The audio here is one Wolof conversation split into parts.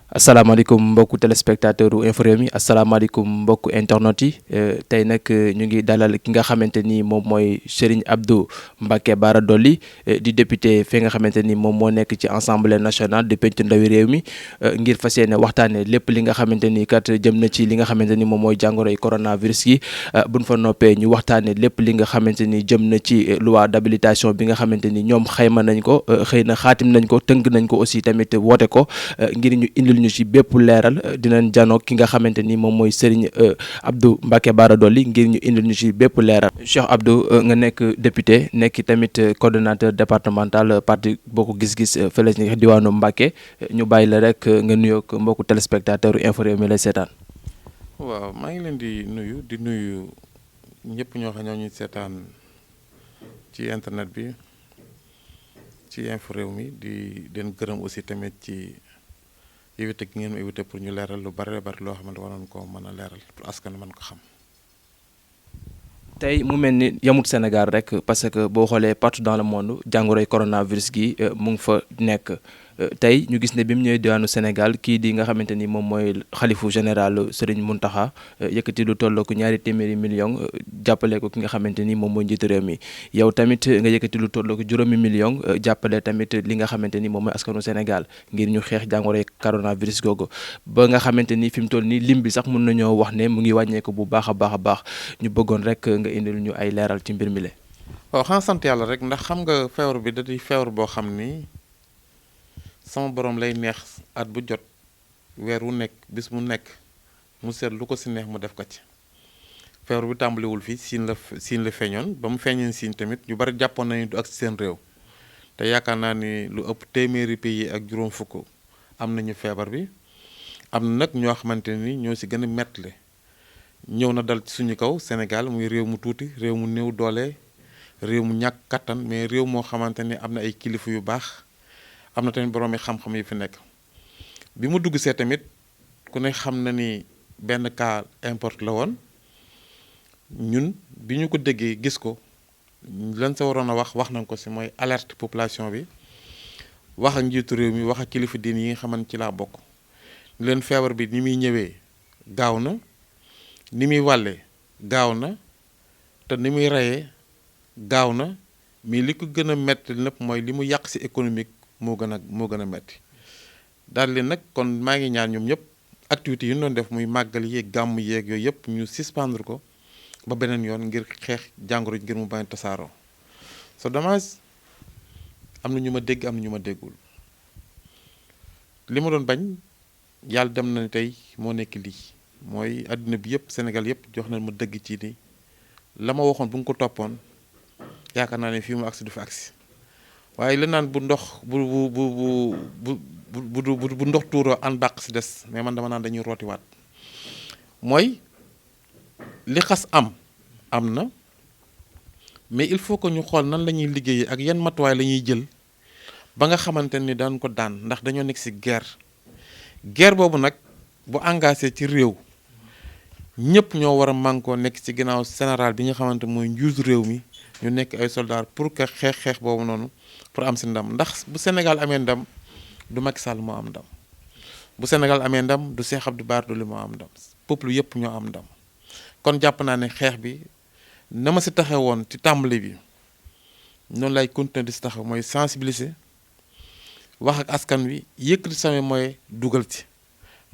asalaamaaleykum mbokku téléspectateur u Infos Rewmi asalaamaaleykum mbokku internet yi tey nag ñu ngi dalal ki nga xamante ni moom mooy Serigne Abdou Mbacké Bara Dolly di député fi nga xamante ni moom moo nekk ci assemblée nationale di pencu ndawi réew mi ngir fas yéene waxtaanee lépp li nga xamante ni kat jëm na ci li nga xamante ni moom mooy jàngoroy coronavirus yi buñ fa noppee ñu waxtaanee lépp li nga xamante ni jëm na ci loi d'habilitation bi nga xamante ni ñoom xayma nañ ko xëy na xaatim nañ ko tënk nañ ko aussi tamit woote ko ngir ñu indil ñu ci bépp leeral dinañ janoog ki nga xamante ni moom mooy Serigne Abdou Mbacké Bara Dolly ngir ñu indil ñu ci bépp leeral Cheikh Abdou nga nekk député nekk tamit coordonnateur départemental parti Bokk Gis Gis fële ci diwaanu Mbacké ñu bàyyi la rek nga nuyoog mbokku téléspectateur Infos Rewmi lay seetaan. waaw maa ngi leen di nuyu ñëpp ñoo xam ñoo ñuy seetaan ci internet bi ci Infos Rewmi di leen gërëm aussi tamit ci invité gi ngeen ma invité pour ñu leeral lu bari loo xamante waroon ko mën a leeral pour askan mën ko xam. tey mu mel ni yamut Sénégal rek parce que boo xoolee partout dans le monde jàngoroy coronavirus gi mu ngi fa nekk tey ñu gis ne bi mu ñëwee diwaanu Sénégal kii di nga xamante ni moom mooy xalifu général Serigne Mountakha yëkkati lu toll ko $200 millions jàppale ko ki nga xamante ni moom mooy njiitu réew mi yow tamit nga yëkkati lu toll ko $5 millions jàppale tamit li nga xamante ni moom mooy askanu Sénégal ngir ñu xeex jàngoroy coronavirus googu ba nga xamante ni fi mu toll nii lim bi sax mun nañoo wax ne mu ngi wàññeeku bu baax a baax ñu bëggoon rek nga indil ñu ay leeral ci mbir mi le waaw xanaa sant yàlla rek ndax xam nga feebar bi da di feebar boo xam ni sama borom lay neex at bu jot weer wu nekk bis mu nekk mu seet lu ko si neex mu def ko ci feebar bi tàmbaliwul fii siin la feeñoon ba mu feeñeen siin tamit ñu bari jàppoon nañu du ak seen réew te yaakaar naa ni lu ëpp téeméeri pays ak juróom fukk am nañu feebar bi am na nag ñoo xamante ni ñoo si gën a mettale ñëw na dal ci suñu kaw Sénégal muy réew mu tuuti réew mu néew doole réew mu ñàkk kattan mais réew moo xamante ni am na ay kilifa yu baax am na tamit boroomi xam-xam yi fi nekk bi mu dugg see tamit ku ne xam na ni benn cas importe la woon ñun bi ñu ko déggee gis ko lan sa waroon a wax nañ ko si mooy alerte population bi wax ak njiitu réew mi wax ak kilifa diin yi nga xamante ci laa bokk ni leen feebar bi ni muy ñëwee gaaw na ni muy wàlle gaaw na te ni muy reyee gaaw na mais li ko gën a metti lépp mooy li mu yàq ci économique moo gën a metti daal leen nag kon maa ngi ñaan ñoom ñëpp activités yi ñu doon def muy màggal yeeg gàmm yeeg yooyu yëpp ñu suspendre ko ba beneen yoon ngir xeex jàngoro ngir mu bañ tasaaroo c'est dommage am na ñu ma dégg am na ñu ma déggul li ma doon bañ yàlla dem na tey moo nekk lii mooy àddina bi yëpp Sénégal yëpp jox nañ ma dëgg ci ni la ma waxoon bu nga ko toppoon yaakaar naa ne fii mu agsi du fi agsi waaye la naan bu ndox bu ndox tuuroo an bàq si des mais man dama naan dañuy rootiwaat mooy li xas am na mais il faut que ñu xool nan la ñuy liggéeyee ak yan matuwaay la ñuy jël ba nga xamante ni daan ko daan ndax dañoo nekk si guerre boobu nag bu engagé ci réew ñëpp ñoo war a mànkoo nekk ci ginnaaw général bi nga xamante mooy njiitu réew mi ñu nekk ay soldats pour que xeex boobu noonu pour am si ndam ndax bu Sénégal amee ndam du Macky Sall moo am ndam bu Sénégal amee ndam du Cheikh Abdou Bara Dolly moo am ndam peuple yëpp ñoo am ndam kon jàpp naa ne xeex bi na ma si taxe woon ci tàmbali bi noonu lay continuer di si taxaw mooy sensibiliser wax ak askan wi yëkkati sama mooy dugal ci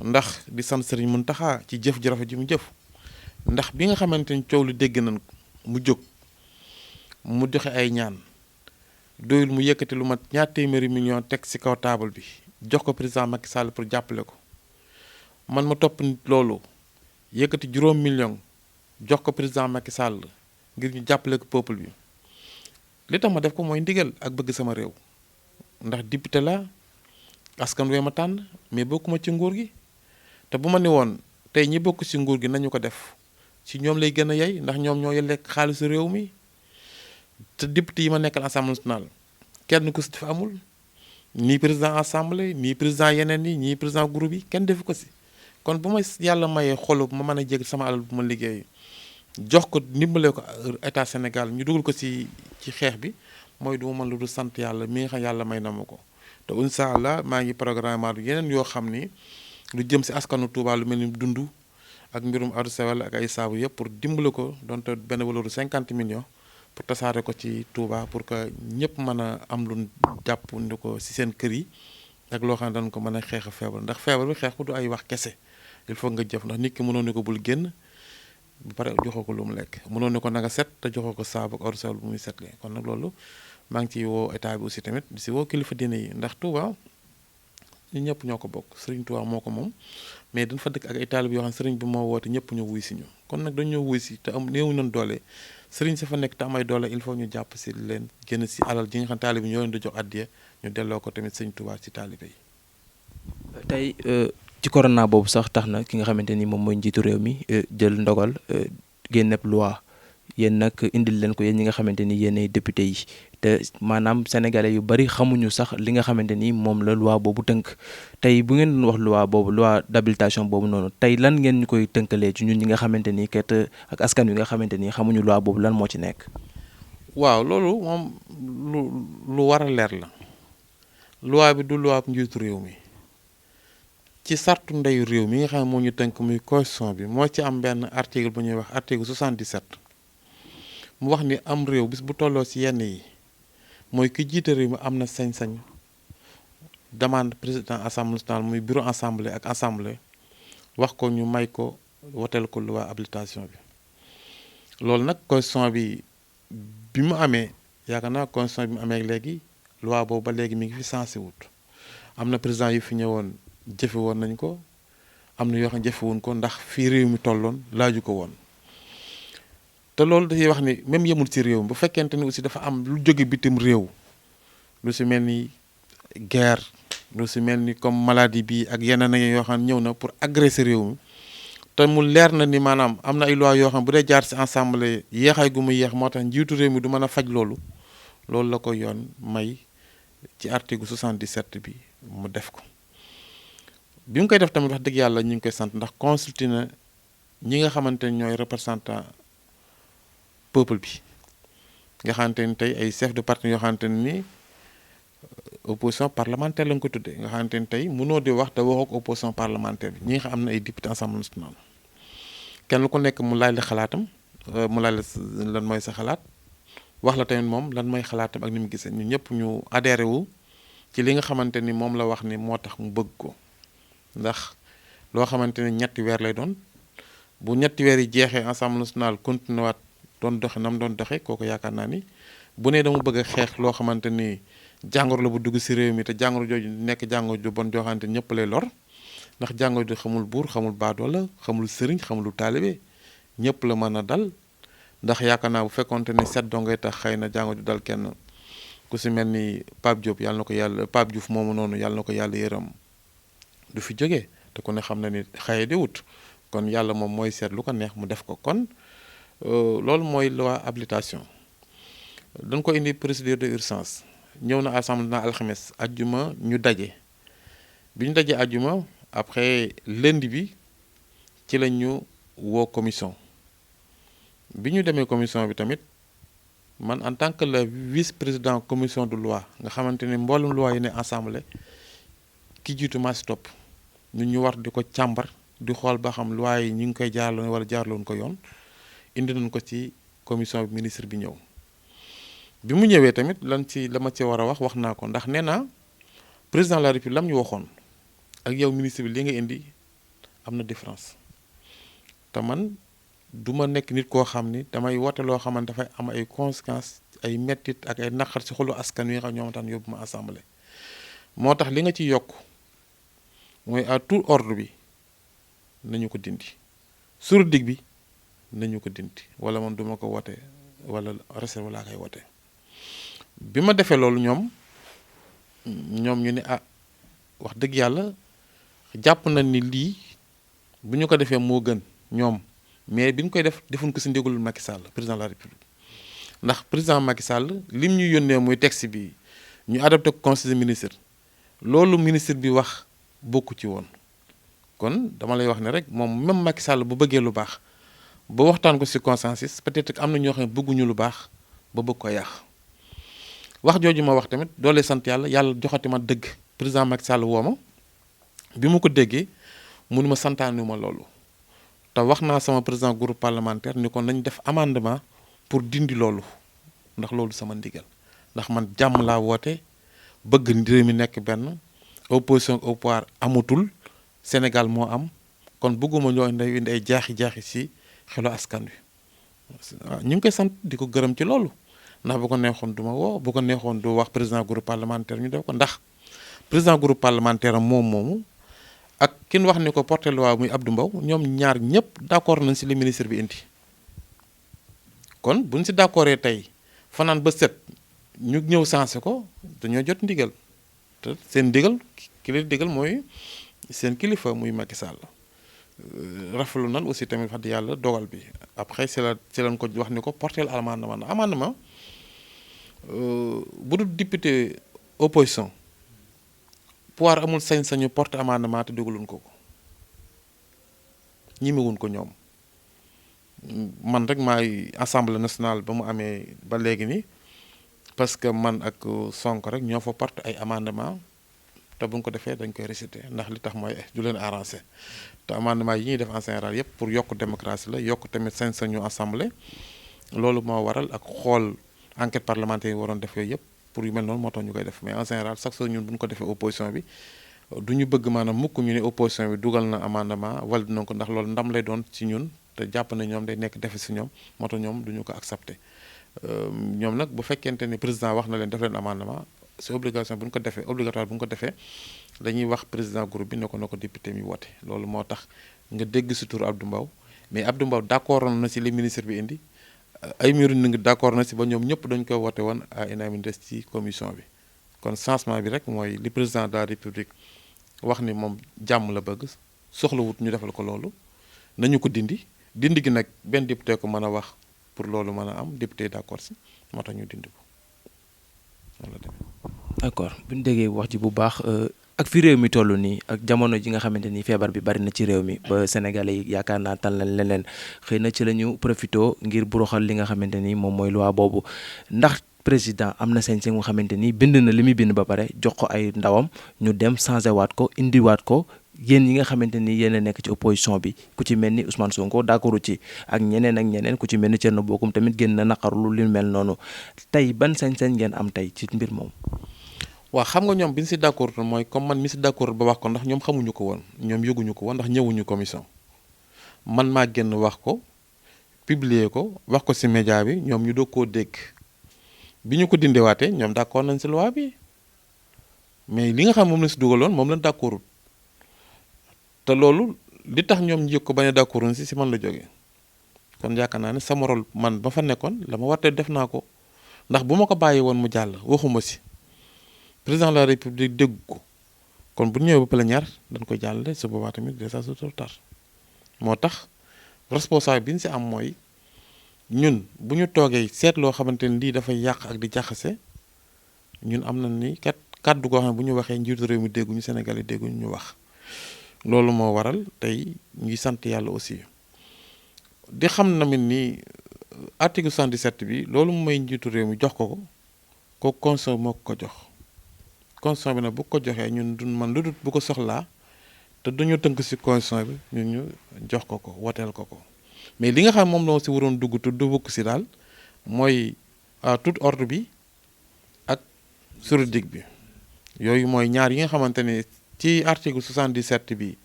ndax di sant Serigne Mountakha ci jëf ji rafet ji mu jëf ndax bi nga xamante ni coow lu dégg nañ mu jóg mu joxe ay ñaan doyul mu yëkkati lu mat $200 millions teg ci kaw taabal bi jox ko président Macky Sall pour jàppale ko man ma topp nit loolu yëkkati $5 millions jox ko président Macky Sall ngir ñu jàppale ko peuple bi li tax ma def ko mooy ndigal ak bëgg sama réew ndax député la askan wee ma tànn mais bokkuma ci nguur gi te bu ma ne woon tey ñi bokk ci nguur gi nañu ko def ci ñoom lay gën a yey ndax ñoom ñoo lekk xaalisu réew mi te député yi ma nekkal assemblée nationale kenn ku si def amul nii président assemblée nii président yeneen yi ñii président groupe yi kenn defu ko si kon bu ma yàlla mayee xolu ma mën a jég sama alal bu ma liggéey jox ko ndimbale ko état Sénégal ñu dugal ko ci ci xeex bi mooy du ma mën lu du sant yàlla mi nga xam yàlla may na ma ko te incha allah maa ngi programme yeneen yoo xam ni lu jëm si askanu Touba lu mel ni dund ak mbirum eau de Javel ak ay saabu yëpp pour dimbali ko donte benn valeur 50 millions pour tasaare ko ci Touba pour que ñëpp mën a am lu jàpp ndi ko si seen kër yi ak loo xam ne dañ ko mën a xeex feebar ndax feebar bi xeex ko du ay wax kese il faut nga jëf ndax nit ki mënoon ne ko bul génn ba pare joxoo ko lu mu lekk mënoon ne ko na nga set te joxoo ko saabu ak eau de Javel bu muy setlee kon nag loolu maa ngi ciy woo état bi aussi tamit di si woo kilifa diine yi ndax Touba ñun ñëpp ñoo ko bokk Serigne Touba moo ko moom mais dañ fa dëkk ak ay taalib yoo xam ne Serigne bi moo woote ñëpp ñu wuy si ñu kon nag dañu ñoo wuy si te am néew nañ doole Serigne si fa nekk te am ay doole il faut ñu jàpp si leen génn si alal ji nga xam taalib yi ñoo leen di jox addiya ñu delloo ko tamit Serigne Touba ci taalibe yi. tey ci corona boobu sax tax na ki nga xamante ni moom mooy njiitu réew mi jël ndogal génneb loi yéen nag indil leen ko yéen ñi nga xamante ni yéenay député yi te maanaam sénégalais yu bari xamuñu sax li nga xamante ni moom la loi boobu tënk tey bu ngeen doon wax loi boobu loi d'habilitation boobu noonu tey lan ngeen ñu koy tënkalee ci ñun ñi nga xamante ni kat ak askan wi nga xamante ni xamuñu loi boobu lan moo ci nekk. waaw loolu moom lu war a leer la loi bi du loi njiitu réew mi ci sartu ndeyu réew mi nga xam ne moo ñu tënk muy constitution bi moo ci am benn article bu ñuy wax article 77 mu wax ni am réew bis bu tolloo ci yenn yi mooy ki jiite réew mi am na sañ-sañ demande président assemblée nationale muy bureau assemblée ak assemblée wax ko ñu may ko woteel ko loi habilitation bi loolu nag constitution bi mu amee yaakaar naa constitution bi mu amee léegi loi boobu ba léegi mi ngi fi sensé wut am na président yu fi ñëwoon jëfe woon nañ ko am na yoo xam ne jëfe woon ko ndax fii réew mi tolloon laaju ko woon te loolu dafay wax ni même yemul ci réew mi bu fekkente ni aussi dafa am lu jóge bitim réew lu si mel ni guerre lu si mel ni comme maladie bi ak yeneen ak yoo xam ne ñëw na pour agresser réew mi te mu leer na ni maanaam am na ay loi yoo xam bu dee jaar si assemblée yeexaay gu mu yeex moo tax njiitu réew mi du mën a faj loolu la ko yoon may ci article 77 bi mu def ko bi mu koy def tamit wax dëgg yàlla ñu ngi koy sant ndax consulté na ñi nga xamante ne ñooy représentant peuple bi nga xamante ni tey ay chef de parti yoo xamante ni opposition parlementaire lañ ko tuddee nga xamante ni tey mënoo di wax te waxoo ko opposition parlementaire bi ñi nga xam am na ay député assemblée nationale kenn ku nekk mu laaj la xalaatam mu laaj la lan mooy sa xalaat wax la tamit moom lan mooy xalaatam ak ni mu gisee ñun ñëpp ñu adhéré wu ci li nga xamante ni moom la wax ni moo tax mu bëgg ko ndax loo xamante ni ñetti weer lay doon bu ñetti weer yi jeexee assemblée nationale continué waat doon doxe nam doon doxe kooku yaakaar naa ni bu ne dama bëgg a xeex loo xamante ni jàngoro la bu dugg si réew mi te jàngoro jooju nekk jàngoro ju bon joo xamante ñëpp lay lor ndax jàngoro ju xamul buur xamul baadoola xamul sëriñ xamul taalibe ñëpp la mën a dal ndax yaakaar naa bu fekkonte ni set doo ngay tax xëy na jàngoro ju dal kenn ku si mel ni Pape Diop yàlla na ko yàlla Pape Diouf moomu noonu yàlla na ko yàlla yërëm du fi jógee te ku ne xam na ni xëye di wut kon yàlla moom mooy seet lu ko neex mu def ko kon loolu mooy loi habilitation dañ ko indi procédure de urgence ñëw na assemblée na alxames ajjuma ñu daje bi ñu dajee ajjuma après lundi bi ci la ñu woo commission bi ñu demee commission bi tamit man en tant que le vice-président commission de loi nga xamante ni mboolem loi yi ne assemblée ki jiitu maa si topp ñun ñu war di ko càmbar di xool ba xam loi yi ñu ngi koy jaarloon wala jaarloon ko yoon indi nañ ko ci commission bi ministre bi ñëw bi mu ñëwee tamit la ma ci war a wax naa ko ndax nee naa président de la république lam ñu waxoon ak yow ministre bi li nga indi am na différence te man du ma nekk nit koo xam ni damay woote loo xamante dafay am ay conséquences ay mettit ak ay naqar ci xolu askan wi nga xam ñoom tam yóbbu ma assemblée moo tax li nga ci yokk mooy à tout ordre bi nañu ko dindi sur-dig bi nañu ko dindi wala man duma ko wote wala réserve laa koy wote bi ma defee loolu ñoom ñu ne wax dëgg yàlla jàpp nañ ni lii bu ñu ko defee moo gën ñoom mais bi ñu koy defuñ ko si ndigalul Macky Sall président de la République ndax président Macky Sall lim ñu yónnee muy texte bi ñu adopté ko conseil des ministres loolu ministre bi wax bokku ci woon kon dama lay wax ne rek moom même Macky Sall bu bëggee lu baax ba waxtaan ko ci consensus peut-être am na ñoo xam ne bëgguñu lu baax ba bëgg ko yàq wax jooju ma wax tamit doolee sant yàlla yàlla joxati ma dëgg président Macky Sall woo ma bi mu ko déggee mënu ma santaanu ma loolu te wax naa sama président groupe parlementaire ni ko nañ def amendement pour dindi loolu ndax loolu sama ndigal ndax man jàmm laa woote bëgg réew mi nekk benn opposition au pouvoir amatul Sénégal moo am kon bëgguma ñoo indi ay jaaxi ci xelu askan wi waaw ñu ngi koy sant di ko gërëm ci loolu ndax bu ko neexoon du ma woo bu ko neexoon du wax président groupe parlementaire ñu def ko ndax président groupe parlementaire am moomu ak kin wax ni ko porté loi muy Abdou Mbow ñoom ñaar ñëpp d'accord nañ ci li ministre bi indi kon buñ ci d'accordee tey fanaan ba set ñu ñëw sensé ko dañoo jot ndigal te seen ndigal ki leen digal mooy seen kilifa muy Macky Sall rafetlu nan aussi tamit wax dëgg yàlla dogal bi après ci lañ ko wax ni ko porteel amendement bu dul député opposition pouvoir amul sañ-sañu porte amendement te dugaluñ ko ñimewuñ ko ñoom man rek maay assemblée nationale ba mu amee ba léegi ni parce que man ak Sonko rek ñoo fa porte ay amendement te buñ ko defee dañ koy réciter ndax li tax mooy du leen arrangé te amendement yi ñuy def en général yépp pour yokk démocratie la yokk tamit sañ-sañu assemblée loolu moo waral ak xool enquête parlementaire yi waroon def yooyu yépp pour yu mel noonu moo tax ñu koy def mais en général chaque fois ñun bu ñu ko defee opposition bi du ñu bëgg maanaam mukk ñu ne opposition bi dugal na amendement wala dina ko ndax loolu ndam lay doon ci ñun te jàpp na ñoom day nekk defe si ñoom moo tax ñoom duñu ko accepté ñoom nag bu fekkente ni président wax na leen def leen amendement c'est obligation bu ñu ko defee obligatoire bu ñu ko defee dañuy wax président groupe bi ne ko député mi woote loolu moo tax nga dégg si tur Abdou Mbow mais Abdou Mbow d'accord na si li ministre bi indi ay miru ni ngi d'accord na si ba ñoom ñëpp dañ koy woote woon à unanimité ci commission bi kon changement bi rek mooy li président de la république wax ni moom jàmm la bëgg soxlawut ñu defal ko loolu nañu ko dindi gi nag benn député ko mën a wax pour loolu mën a am député d'accord si moo tax ñu dindi ko wala dem. d'accord bu ñu déggee wax ji bu baax ak fi réew mi toll nii ak jamono ji nga xamante ni feebar bi bari na ci réew mi ba Sénégalais yi yaakaar naa tal nañ leneen xëy na ci la ñu profité ngir buruxal li nga xamante ni moom mooy loi boobu ndax président am na sañ-sañ nga xamante ni bind na li muy bind ba pare jox ko ay ndawam ñu dem changé waat ko indiwaat ko yéen yi nga xamante ni yéen a nekk ci opposition bi ku ci mel ni Ousmane Sonko d'accordu ci ak ñeneen ku ci mel ni Thierno Bocoum tamit génn na naqarlu li mel noonu tey ban sañ-sañ ngeen am tey ci mbir moom. waaw xam nga ñoom bi ñu si d'accord mooy comme man mi si d'accord ba wax ko ndax ñoom xamuñu ko woon ñoom yëguñu ko woon ndax ñëwuñu commission man maa génn wax ko publier ko wax ko si média bi ñoom ñu doog koo dégg bi ñu ko dindewaatee ñoom d'accord nañ si loi bi mais li nga xam moom la si dugaloon moom lañ d'accordul te loolu li tax ñoom ñu yëg ko bañ a d'accorduñ si man la jógee kon yaakaar naa ne sama rôle man ba fa nekkoon la ma warte def naa ko ndax bu ma ko bàyyi woon mu jàll waxuma si président de la république dégg ko kon bu ñëwee ba plénière dañ koy jàllale su boobaa tamit déjà c'est trop tard moo tax responsable bi ñu si am mooy ñun bu ñu toogee seet loo xamante ni lii dafay yàq ak di jaxase ñun am na ni kàddu goo xam ne bu ñu waxee njiitu réew mi dégguñu Sénégal yi dégguñu ñu wax loolu moo waral tey ñuy sant yàlla aussi di xam namit ni article 77 bi loolu mooy njiitu réew mi jox ko constitution moo ko jox constitution bi nag bu ko joxee ñun du man lu dul bu ko soxlaa te duñu tënk ci constitution bi ñun ñu jox ko woteel ko mais li nga xam moom la ci waroon dugg te du bokk ci daal mooy tout ordre bi ak juridique bi yooyu mooy ñaar yi nga xamante ne ci article 77 bi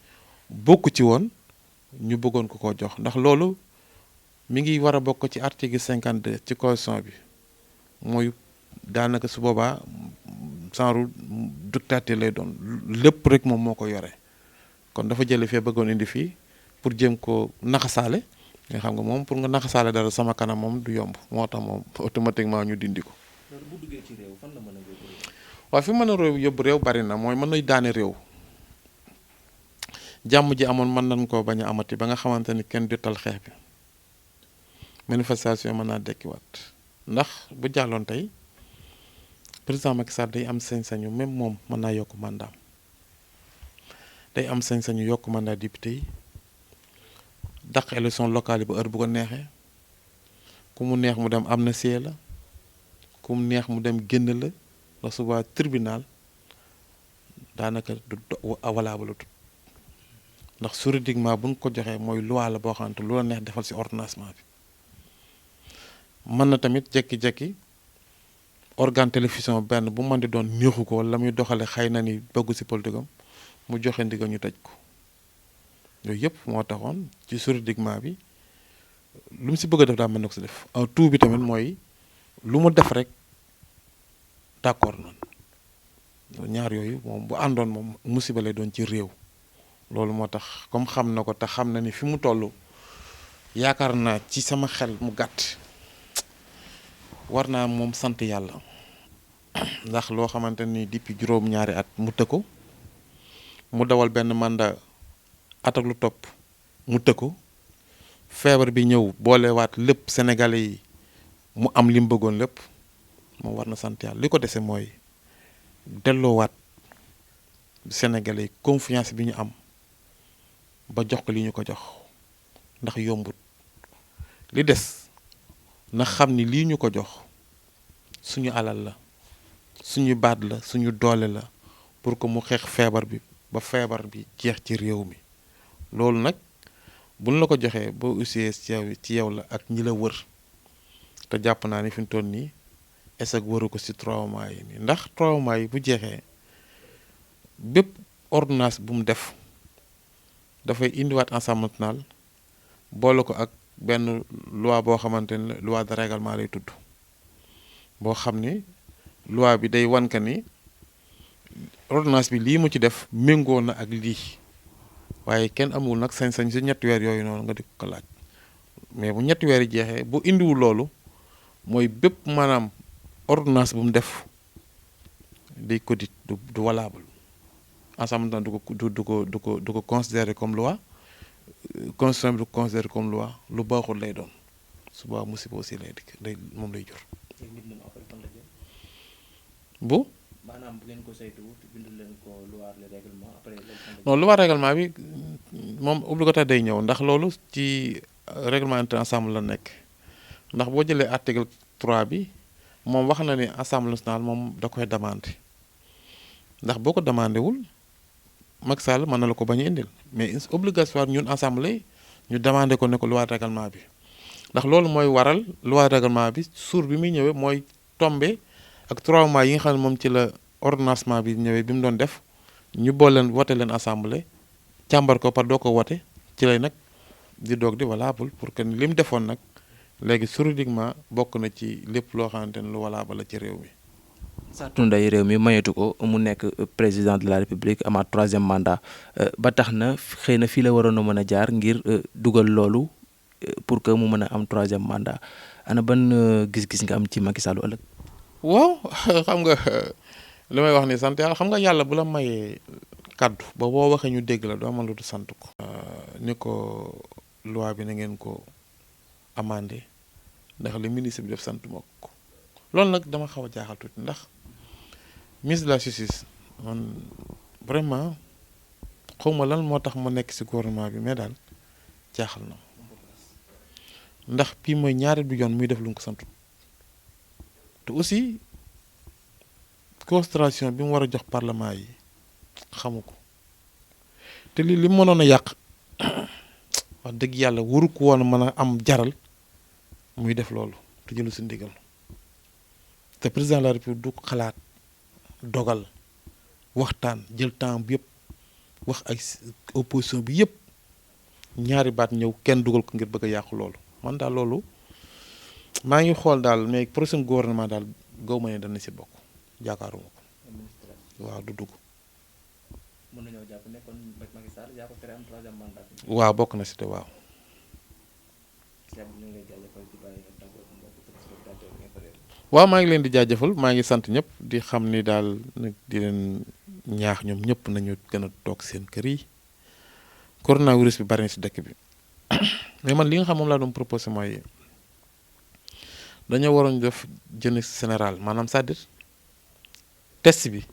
bokk ci woon ñu bëggoon ko jox ndax loolu mi ngi war a bokk ci article 52 ci constitution bi mooy daanaka su boobaa genre dictature lay doon lépp rek moom moo ko yore kon dafa jële fee bëggoon indi fii pour jéem ko naxasaale nga xam nga moom pour nga naxasaale dara sama kanam moom du yomb moo tax moom automatiquement ñu dindi ko. loolu bu duggee ci réew fan la mën a yóbbu réew. waaw fi mën a yóbbu réew bari na mooy mën na daane réew jàmm ji amoon mën nañ koo bañ a amati ba nga xamante ni kenn du tal xeex bi manifestation mën naa dekkiwaat ndax bu jàlloon tey président Macky Sall day am sañ-sañu même moom mën naa yokk mandat day am sañ-sañu yokk mandat député yi dàq élection locale yi ba heure bu ko neexee ku mu neex mu dem amnistie la ku ku mu neex mu dem génn la la suba tribunal daanaka du valable tut ndax juridiquement buñ ko joxee mooy loi la boo xamante lu la neex defal ci ordonnancement bi mën na tamit jekki-jekki organe télévision benn bu mën di doon neexu ko la muy doxale xëy na ni bëggu ci politique am mu joxe ndigal ñu tëj ko yooyu yëpp moo taxoon ci juridiquement bi lu mu ci bëgg a def daa mën na ko ci def en tout bi tamit mooy lu mu def rek d'accord noonu ñaar yooyu moom bu àndoon moom musiba lay doon ci réew loolu moo tax comme xam na ko te xam na ni fi mu toll yaakaar naa ci sama xel mu gàtt war naa moom sant yàlla ndax loo xamante ni depuis juróom-ñaari at mu tëkko mu dawal benn mandat at ak lu topp mu tëkko feebar bi ñëw boolewaat lépp Sénégalais yi mu am li mu bëggoon lépp moom war na sant yàlla li ko dese mooy delloowaat Sénégalais yi confiance bi ñu am ba jox ko li ñu ko jox ndax yombut li des na xam ni lii ñu ko jox suñu alal la suñu baat la suñu doole la pour que mu xeex feebar bi ba feebar bi jeex ci réew mi loolu nag buñ la ko joxee boo usee ci yow la ak ñi la wër te jàpp naa ni fi mu toll nii eseg wëru ko ci 3 mois yi nii ndax 3 mois yi bu jeexee bépp ordonnance bu mu def dafay indiwaat Assemblée nationale boole ko ak benn loi boo xamante ne loi de règlement lay tudd boo xam ni loi bi day wan ka ni ordonnance bi lii mu ci def méngoo na ak lii waaye kenn amul nag sañ-sañ si ñetti weer yooyu noonu nga di ko laaj mais bu ñetti weer yi jeexee bu indiwul loolu mooy bépp maanaam ordonnance bu mu def day codit du valable Assemblée nationale du ko considérer comme loi constitution bi du ko considérer comme loi lu baaxul lay doon suba musiba aussi lay dikk moom lay jur. bu. maanaam bu ngeen ko saytuwut bindul leen ko loi règlement après. non loi règlement bi moom obligatoire day ñëw ndax loolu ci règlement intérieur Assemblée la nekk ndax boo jëlee article 3 bi moom wax na ni Assemblée nationale moom da koy demandé ndax boo ko demandé wul Macky Sall mën na la ko bañ a indil mais obligatoire ñun assemblée ñu demandé ko ne ko loi règlement bi ndax loolu mooy waral loi règlement bi suur bi muy ñëwee mooy tombé ak 3 mois yi nga xam ne moom ci la ordonnancement bi ñëwee bi mu doon def ñu boole leen wote leen assemblée càmbar ko par doo ko wote ci lay nag di doog di valable pour que li mu defoon nag léegi juridiquement bokk na ci lépp loo xamante ne lu valable la ci réew mi. Satou Ndeye réew mi mayetu ko mu nekk président de la république amaat 3e mandat ba tax na xëy na fii la waroon a mën a jaar ngir dugal loolu pour que mu mën a am 3e mandat ana ban gis-gis nga am ci Macky Sall ëllëg. waaw xam nga li may wax ni sant yàlla xam nga yàlla bu la mayee kaddu ba boo waxee ñu dégg la doo amal lu du sant ko. ni ko loi bi na ngeen ko amandé ndax le ministre bi def sant moo ko loolu nag dama xaw a jaaxal tuuti ndax ministre de la justice man vraiment xawma lan moo tax ma nekk ci gouvernement bi mais daal jaaxal na ndax bii mooy ñaareel bi yoon muy def lu mu ko sant te aussi constitution bi mu war a jox parlement yi xamu ko te li mënoon a yàq wax dëgg yàlla waru ko woon mën a am jaral muy def loolu te jëlu si ndigal te président de la république du ko xalaat dogal waxtaan jël temps bi yëpp wax ak opposition bi yëpp ñaari baat ñëw kenn dugal ko ngir bëgg a yàqu loolu man daal loolu maa ngi xool daal mais prochain gouvernement daal gaw ma ne dana si bokk jaakaaruma ko waaw du dugg. mën nañoo jàpp ne kon Macky Sall yaa ko tere am 3e mandat. waaw bokk na si te waaw. waaw maa ngi leen di jaajëfal maa ngi sant ñëpp di xam ni daal nag di leen ñaax ñoom ñëpp nañu gën a toog seen kër yi coronavirus bi bari na si dëkk bi mais man li nga xam moom laa doon proposé mooy dañoo waroon def jeunesse générale maanaam c'est-à-dire test bi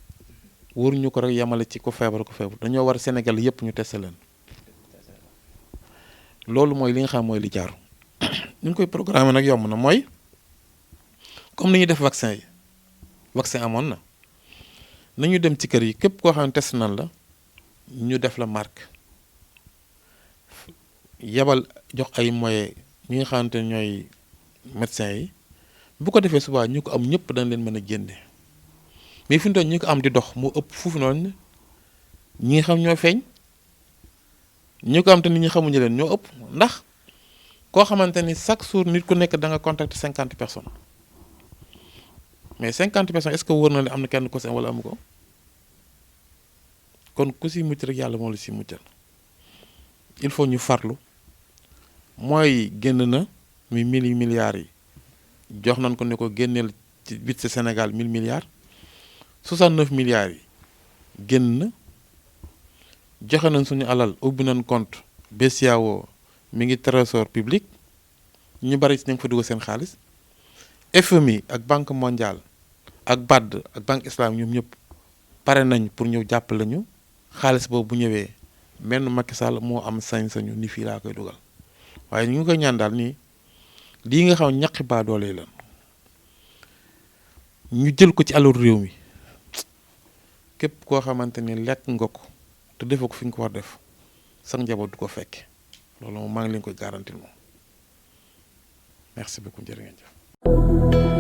waruñu ko rek yamale ci ko feebar dañoo war Sénégal yëpp ñu testé leen loolu mooy li nga xam mooy li jaaru ñu ngi koy programme nag yomb na mooy comme ni ñuy def vaccin yi vaccin amoon na nañu dem ci kër yi képp koo xam ne test nan la ñu def la marque yabal jox ay moyens ñi nga xamante ne ñooy médecins yi bu ko defee subaa ñu ko am ñëpp dañ leen mën a génne mais fi mu toll ñi ko am di dox moo ëpp foofu noonu ñi nga xam ñoo feeñ ñi ko am te nit ñi xamuñu leen ñoo ëpp ndax koo xamante ni chaque jour nit ku nekk da nga contacter 50 personnes mais 50 personnes est-ce que wóor na ne am na kenn ku si am wala amu ko kon ku si mucc rek yàlla moo la si muccal il faut ñu farlu mooy génn na mi milliards yi jox nañ ko ne ko génneel ci budget Sénégal 1000 milliards 69 milliards yi génn na joxe nañ suñu alal ubbi nañ compte BCEAO mi ngi trésor public ñu bari si ñu ngi fa dugal seen xaalis FMI ak banque mondiale ak BAD ak banque islamique ñoom ñëpp pare nañ pour ñëw jàppale ñu xaalis boobu bu ñëwee menn Macky Sall moo am sañ-sañu ni fii laa koy dugal waaye ñu ngi koy ñaan daal nii lii nga xam ñaqi baa doole la ñu jël ko ci alalu réew mi képp koo xamante ni lekk nga ko te defoo ko fi nga ko war def sax njaboot du ko fekke loolu moom maa ngi leen koy garantir moom merci beaucoup jërë ngeen jëf